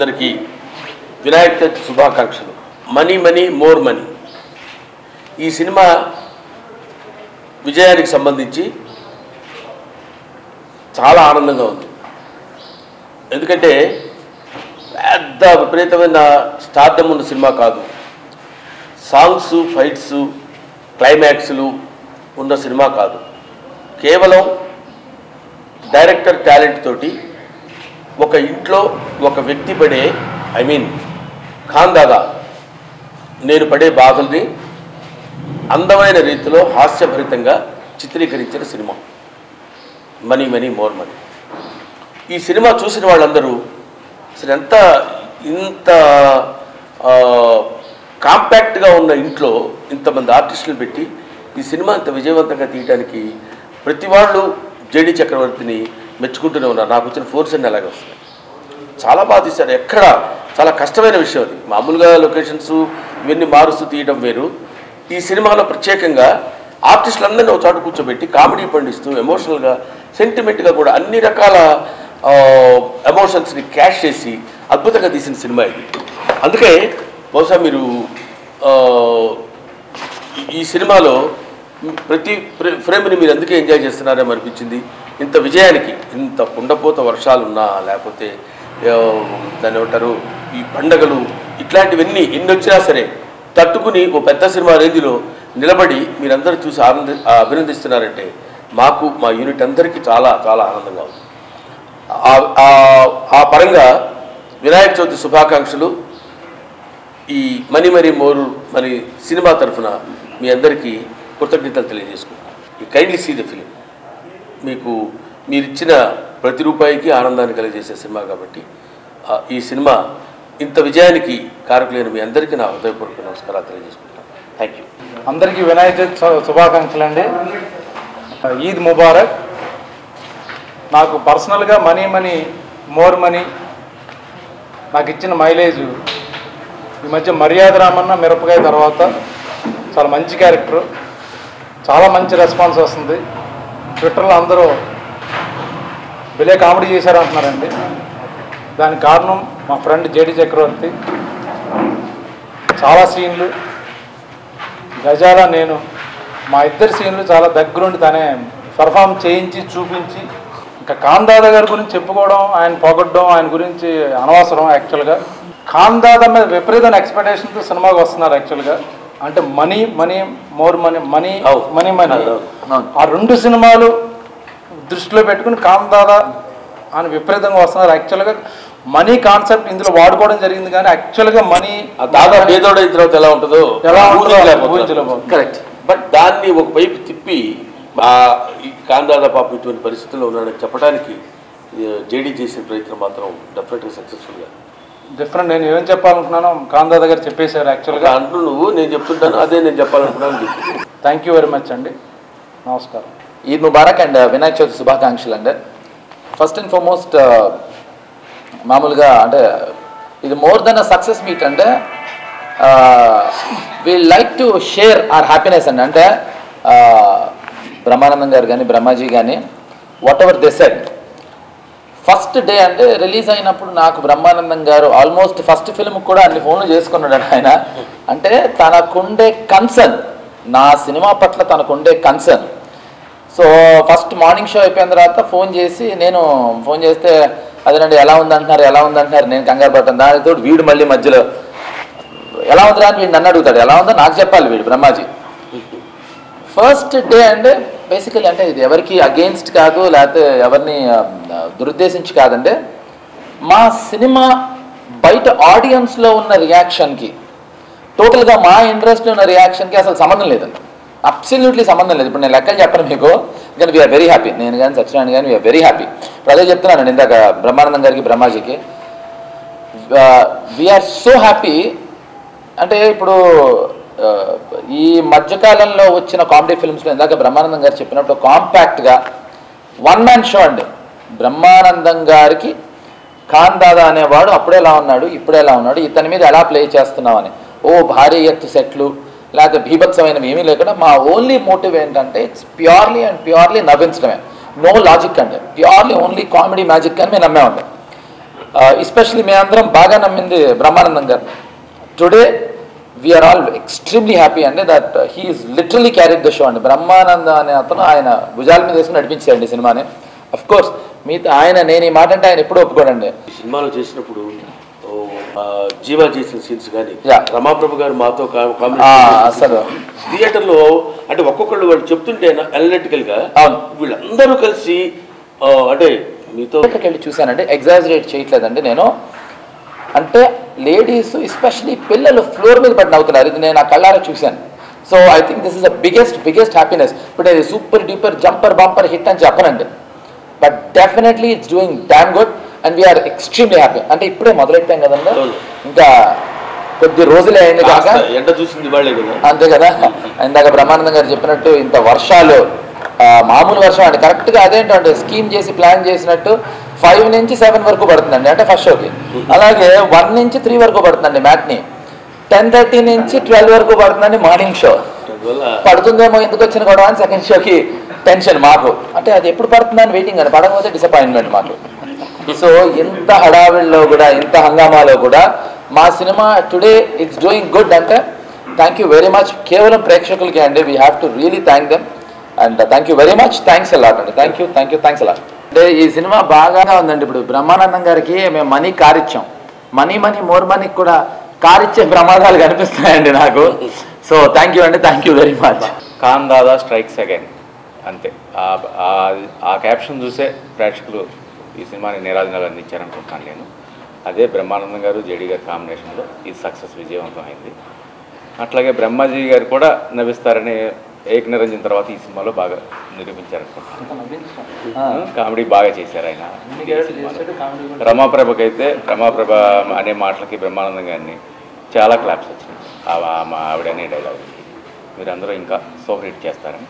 అందరికీ వినాయక చవితి శుభాకాంక్షలు. Money money more money ఈ సినిమా విజయానికి సంబంధించి చాలా ఆనందంగా ఉంది. ఎందుకంటే పెద్ద విపరీతమైన స్టార్డమ్ ఉన్న సినిమా కాదు, సాంగ్స్, ఫైట్స్, క్లైమాక్స్లు ఉన్న సినిమా కాదు. కేవలం డైరెక్టర్ టాలెంట్ తోటి ఒక ఇంట్లో ఒక వ్యక్తి పడే ఖాన్ దాదా నేను పడే బాధల్ని అందమైన రీతిలో హాస్యభరితంగా చిత్రీకరించిన cinema money money more money. ఈ సినిమా చూసిన వాళ్ళందరూ అసలు ఇంత కాంపాక్ట్గా ఉన్న ఇంట్లో ఇంతమంది ఆర్టిస్టులు పెట్టి ఈ సినిమా ఇంత విజయవంతంగా తీయడానికి ప్రతి వాళ్ళు జేడి చక్రవర్తిని మెచ్చుకుంటూనే ఉన్నారు. నాకు వచ్చిన ఫోర్స్ అన్నీ అలాగే వస్తున్నాయి. చాలా బాగా తీశారు. ఎక్కడ చాలా కష్టమైన విషయం అది. మామూలుగా లొకేషన్స్ ఇవన్నీ మారుస్తూ తీయడం వేరు. ఈ సినిమాలో ప్రత్యేకంగా ఆర్టిస్టులందరినీ ఒక చోట కూర్చోబెట్టి కామెడీ పండిస్తూ ఎమోషనల్గా, సెంటిమెంట్గా కూడా అన్ని రకాల ఎమోషన్స్ని క్యాష్ చేసి అద్భుతంగా తీసిన సినిమా ఇది. అందుకే బహుశా మీరు ఈ సినిమాలో ప్రతి ఫ్రేమ్ని మీరు అందుకే ఎంజాయ్ చేస్తున్నారేమో అనిపించింది. ఇంత విజయానికి, ఇంత కుండపోత వర్షాలున్నా, లేకపోతే దాన్ని ఏమంటారు, ఈ పండగలు ఇట్లాంటివన్నీ ఎన్ని వచ్చినా సరే తట్టుకుని ఓ పెద్ద సినిమా రేంజ్లో నిలబడి మీరందరూ చూసి అభినందిస్తున్నారంటే మాకు, మా యూనిట్ అందరికీ చాలా చాలా ఆనందంగా ఉంది. ఆ పరంగా వినాయక చవితి శుభాకాంక్షలు. ఈ money money more money cinema తరఫున మీ అందరికీ కృతజ్ఞతలు తెలియజేసుకుంటాను. ఈ కైండ్లీ సీ ద ఫిలిం. మీకు మీరిచ్చిన ప్రతి రూపాయికి ఆనందాన్ని కలిగజేసే సినిమా కాబట్టి ఈ సినిమా ఇంత విజయానికి కారకులైన మీ అందరికీ నా హృదయపూర్వక నమస్కారాలు తెలియజేసుకుంటాను. Thank you. అందరికీ వినాయక చవితి శుభాకాంక్షలు అండి. ఈద్ ముబారక్. నాకు పర్సనల్గా మనీ మనీ మోర్ మనీ నాకు ఇచ్చిన మైలేజ్ ఈ మధ్య మర్యాద రామన్న మిరపకాయ తర్వాత చాలా మంచి క్యారెక్టర్, చాలా మంచి రెస్పాన్స్ వస్తుంది. ట్విట్టర్లో అందరూ భలే కామెడీ చేశారంటున్నారండి. దానికి కారణం మా ఫ్రెండ్ జేడి చక్రవర్తి. చాలా సీన్లు గజాల నేను మా ఇద్దరు సీన్లు చాలా దగ్గరుండి తనే పర్ఫామ్ చేయించి చూపించి, ఇంకా ఖాన్ దాదా గారి గురించి చెప్పుకోవడం, ఆయన పొగడ్డం, ఆయన గురించి అనవసరం. యాక్చువల్గా ఖాన్ దాదా మీద విపరీతమైన ఎక్స్పెక్టేషన్తో సినిమాకి వస్తున్నారు. యాక్చువల్గా అంటే money money more money money money money ఆ రెండు సినిమాలు దృష్టిలో పెట్టుకుని ఖాన్ దాదా అని విపరీతంగా వస్తున్నారు. యాక్చువల్గా మనీ కాన్సెప్ట్ ఇందులో వాడుకోవడం జరిగింది, కానీ యాక్చువల్గా మనీ దాదా పేదోడైన తర్వాత ఎలా ఉంటుందో ఊహించలేము. కరెక్ట్. బట్ దాన్ని ఒక వైపు తిప్పి ఈ ఖాన్ దాదా పాప ఇటువంటి పరిస్థితుల్లో ఉన్నాడని చెప్పడానికి జేడీ చేసిన ప్రయత్నం మాత్రం డెఫినెట్గా సక్సెస్ఫుల్గా డిఫరెంట్. నేను ఏం చెప్పాలనుకున్నానో ఖాన్ దాదా గారు చెప్పేశారు. యాక్చువల్గా అంటూ నువ్వు నేను చెప్తుంటాను, అదే నేను చెప్పాలనుకున్నాను. థ్యాంక్ యూ వెరీ మచ్ అండి. నమస్కారం. ఈద్ ముబారక్ అండ్ వినాయక చవితి శుభాకాంక్షలు అండి. ఫస్ట్ అండ్ ఫార్మోస్ట్ మామూలుగా అంటే ఇది more than a success meet. అంటే we like to share our happiness అండి. అంటే బ్రహ్మానందం గారు కానీ బ్రహ్మాజీ కానీ whatever they said first day అంటే రిలీజ్ అయినప్పుడు నాకు బ్రహ్మానందం గారు ఆల్మోస్ట్ ఫస్ట్ ఫిల్మ్ కూడా అన్ని ఫోన్లు చేసుకున్నాడు ఆయన. అంటే తనకుండే కన్సర్న్, నా సినిమా పట్ల తనకుండే concern. So first morning show అయిపోయిన తర్వాత నేను ఫోన్ చేస్తే అదేనండి ఎలా ఉందంటున్నారు నేను కంగారు పడతాను. దానితో వీడు మళ్ళీ మధ్యలో ఎలా ఉందిరా అని వీడు నన్ను అడుగుతాడు. ఎలా ఉందో నాకు చెప్పాలి వీడు బ్రహ్మాజీ. ఫస్ట్ డే అంటే బేసికలీ అంటే ఇది ఎవరికి అగెయిన్స్ట్ కాదు, లేకపోతే ఎవరిని దురుద్దేశించి కాదండి. మా సినిమా బయట ఆడియన్స్లో ఉన్న రియాక్షన్కి, టోటల్గా మా ఇంట్రెస్ట్లో ఉన్న రియాక్షన్కి అసలు సంబంధం లేదండి. అబ్సల్యూట్లీ సంబంధం లేదు. ఇప్పుడు నేను లెక్కలు చెప్పను మీకు, కానీ వీఆర్ వెరీ హ్యాపీ. నేను కానీ సత్యనారాయణ కానీ వీఆర్ వెరీ హ్యాపీ. ఇప్పుడు అదే చెప్తున్నాను ఇందాక బ్రహ్మానందం గారికి బ్రహ్మాజీకి. We are so happy. అంటే ఇప్పుడు ఈ మధ్యకాలంలో వచ్చిన కామెడీ ఫిల్మ్స్లో ఇందాక బ్రహ్మానందం గారు చెప్పినప్పుడు కాంపాక్ట్గా వన్ మ్యాన్ షో అండి. బ్రహ్మానందం గారికి ఖాన్ దాదా అనేవాడు అప్పుడే ఎలా ఉన్నాడు, ఇప్పుడే ఎలా ఉన్నాడు, ఇతని మీద ఎలా ప్లే చేస్తున్నామని భారీ ఎత్తు సెట్లు లేకపోతే భీభత్సమైనవి ఏమీ లేకుండా మా ఓన్లీ మోటివ్ ఏంటంటే ఇట్స్ ప్యూర్లీ నవ్వించడమే. నో లాజిక్ అండి, ప్యూర్లీ ఓన్లీ కామెడీ మ్యాజిక్ అని మేము నమ్మే ఉంటాం. ఎస్పెషలీ మేమందరం బాగా నమ్మింది Brahmanandam garu. Today we are all extremely happy అండి that he is literally carried the show అండి. బ్రహ్మానంద అనే అతను ఆయన భుజాల మీద వేసుకుని నడిపించాడండి సినిమాని. అఫ్ కోర్స్ మీతో ఆయన నేను ఈ మాట అంటే ఆయన ఎప్పుడూ ఒప్పుకోడండి. ఈ సినిమాలో చేసినప్పుడు జీవా చేసిన సీన్స్ కానీ రమాప్రభు గారు మాతో అసలు థియేటర్లో అంటే ఒక్కొక్కళ్ళు వాళ్ళు చెప్తుంటే అనలిటికల్గా వీళ్ళందరూ కలిసి అంటే మీతో వెళ్ళి చూశానండి, ఎగ్జాజరేట్ చేయట్లేదండి నేను. అంటే లేడీస్ ఎస్పెషలీ పిల్లలు ఫ్లోర్ మీద పడి నవ్వుతున్నారు, ఇది నేను ఆ కళ్ళారా చూశాను. So I think this is the biggest happiness. ఇప్పుడు అది super duper jumper bumper hit అని చెప్పనండి, but definitely it's doing damn good and we're extremely happy. అంటే ఇప్పుడే మొదలెట్టాం కదండి, ఇంకా కొద్ది రోజులే అయింది కాక ఎండ చూసింది వాళ్ళే కదా, అంతే కదా. ఇందాక బ్రహ్మానందం గారు చెప్పినట్టు ఇంత వర్షాలు, మామూలు వర్షం అండి కరెక్ట్గా అదేంటంటే స్కీమ్ చేసి ప్లాన్ చేసినట్టు 5 నుంచి 7 వరకు పడుతుందండి అంటే ఫస్ట్ షోకి. అలాగే 1 నుంచి 3 వరకు పడుతుందండి మ్యాట్ని, 10:30 నుంచి 12 వరకు పడుతుందండి మార్నింగ్ షో. పడుతుందేమో ఎందుకు వచ్చిన గొడవ అని సెకండ్ షోకి టెన్షన్ మాకు. అంటే అది ఎప్పుడు పడుతుందని వెయిటింగ్ అని, పడకపోతే డిసప్పాయింట్మెంట్ మాకు. సో ఇంత హడావిడిలో కూడా ఇంత హంగామాలో కూడా మా cinema today it's doing good. అంటే థ్యాంక్ యూ వెరీ మచ్. కేవలం ప్రేక్షకులకే అండి, we have to really thank them and thank you very much. Thanks a lot అండి, థ్యాంక్ యూ థ్యాంక్స్ అలాట్. అంటే ఈ సినిమా బాగా ఉందండి. ఇప్పుడు బ్రహ్మానందం గారికి మేము మనీ కార్ ఇచ్చాం, మనీ మోర్ మనీకి కూడా కార్ ఇచ్చే ప్రమాదాలు కనిపిస్తున్నాయండి నాకు. సో థ్యాంక్ యూ అండి, thank you very much. Khan Dada strikes again అంతే. ఆ క్యాప్షన్ చూసే ప్రేక్షకులు ఈ సినిమాని నీరాజనాలు అందించారనుకుంటున్నాను నేను. అదే బ్రహ్మానందం గారు జేడీ గారి కాంబినేషన్లో ఈ సక్సెస్ విజయవంతం అయింది. అట్లాగే బ్రహ్మాజీ గారు కూడా నవ్విస్తారని ఏక నిరంజన్ తర్వాత ఈ సినిమాలో బాగా నిరూపించారనుకుంటున్నాను. కామెడీ బాగా చేశారు ఆయన. రమాప్రభకి అయితే రమాప్రభ అనే మాటలకి బ్రహ్మానందం గారిని చాలా క్లాప్స్ వచ్చినాయి. ఆవిడ అనే డైలాగ్ మీరందరూ ఇంకా సూపర్ హిట్ చేస్తారని